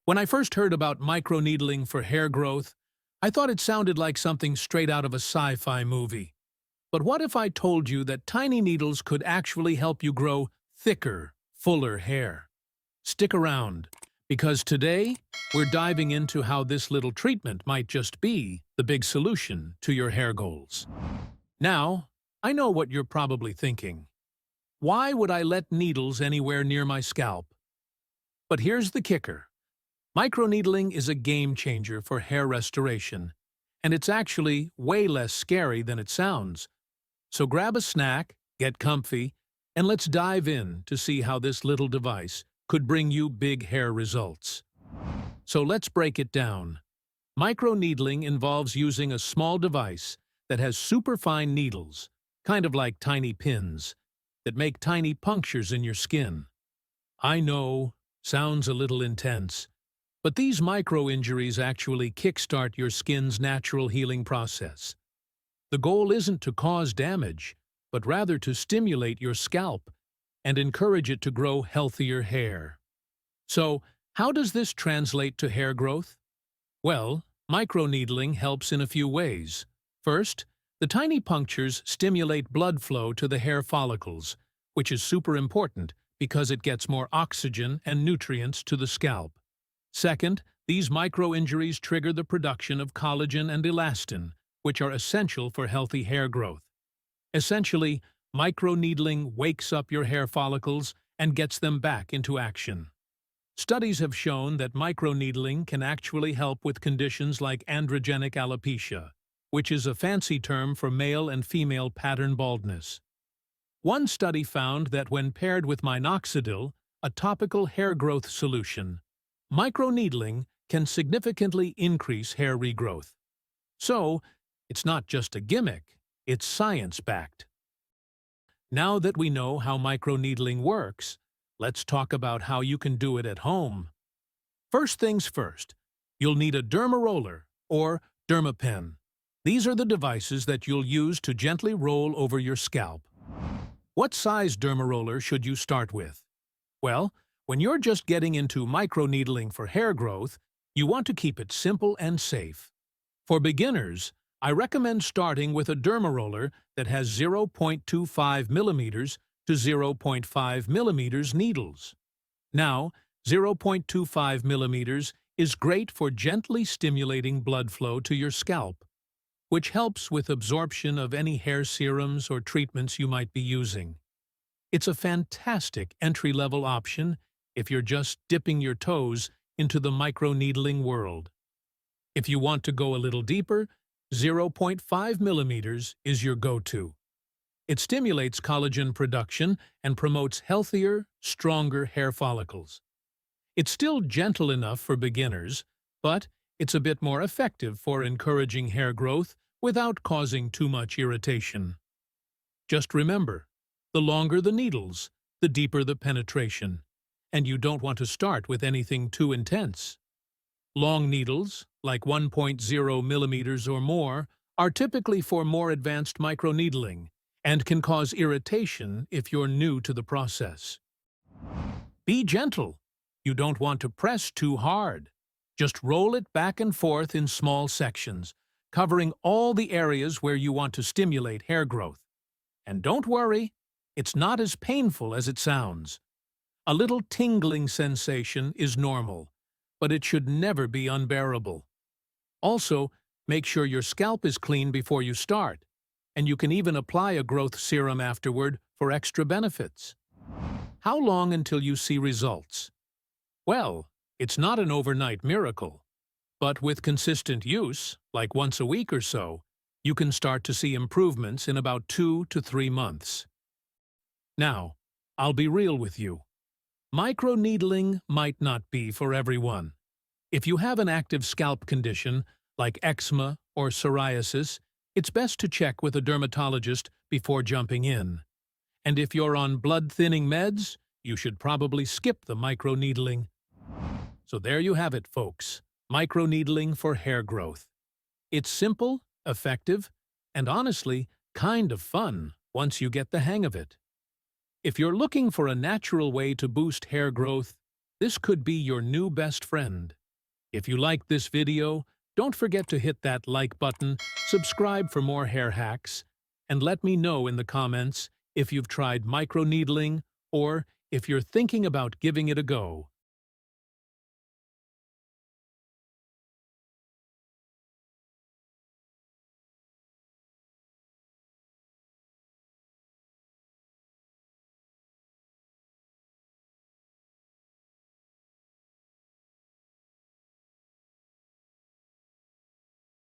When I first heard about microneedling for hair growth, I thought it sounded like something straight out of a sci-fi movie. But what if I told you that tiny needles could actually help you grow thicker, fuller hair? Stick around, because today we're diving into how this little treatment might just be the big solution to your hair goals. Now, I know what you're probably thinking. Why would I let needles anywhere near my scalp? But here's the kicker. Microneedling is a game changer for hair restoration, and it's actually way less scary than it sounds. So grab a snack, get comfy, and let's dive in to see how this little device could bring you big hair results. So let's break it down. Microneedling involves using a small device that has superfine needles, kind of like tiny pins, that make tiny punctures in your skin. I know, sounds a little intense, but these micro-injuries actually kickstart your skin's natural healing process. The goal isn't to cause damage, but rather to stimulate your scalp and encourage it to grow healthier hair. So, how does this translate to hair growth? Well, microneedling helps in a few ways. First, the tiny punctures stimulate blood flow to the hair follicles, which is super important because it gets more oxygen and nutrients to the scalp. Second, these micro-injuries trigger the production of collagen and elastin, which are essential for healthy hair growth. Essentially, microneedling wakes up your hair follicles and gets them back into action. Studies have shown that microneedling can actually help with conditions like androgenic alopecia, which is a fancy term for male and female pattern baldness. One study found that when paired with minoxidil, a topical hair growth solution, microneedling can significantly increase hair regrowth. So, it's not just a gimmick, it's science-backed. Now that we know how microneedling works, let's talk about how you can do it at home. First things first, you'll need a derma roller or derma pen. These are the devices that you'll use to gently roll over your scalp. What size derma roller should you start with? Well, when you're just getting into microneedling for hair growth, you want to keep it simple and safe. For beginners, I recommend starting with a derma roller that has 0.25 millimeters to 0.5 millimeters needles. Now, 0.25 millimeters is great for gently stimulating blood flow to your scalp, which helps with absorption of any hair serums or treatments you might be using. It's a fantastic entry-level option if you're just dipping your toes into the microneedling world. If you want to go a little deeper, 0.5 millimeters is your go-to. It stimulates collagen production and promotes healthier, stronger hair follicles. It's still gentle enough for beginners, but it's a bit more effective for encouraging hair growth without causing too much irritation. Just remember, the longer the needles, the deeper the penetration, and you don't want to start with anything too intense. Long needles, like 1.0 millimeters or more, are typically for more advanced microneedling and can cause irritation if you're new to the process. Be gentle. You don't want to press too hard. Just roll it back and forth in small sections, covering all the areas where you want to stimulate hair growth. And don't worry, it's not as painful as it sounds. A little tingling sensation is normal, but it should never be unbearable. Also, make sure your scalp is clean before you start, and you can even apply a growth serum afterward for extra benefits. How long until you see results? Well, it's not an overnight miracle, but with consistent use, like once a week or so, you can start to see improvements in about 2 to 3 months. Now, I'll be real with you. Microneedling might not be for everyone. If you have an active scalp condition, like eczema or psoriasis, it's best to check with a dermatologist before jumping in. And if you're on blood-thinning meds, you should probably skip the microneedling. So there you have it, folks. Microneedling for hair growth. It's simple, effective, and honestly, kind of fun once you get the hang of it. If you're looking for a natural way to boost hair growth, This could be your new best friend. If you liked this video, don't forget to hit that like button, subscribe for more hair hacks, and let me know in the comments if you've tried microneedling or if you're thinking about giving it a go.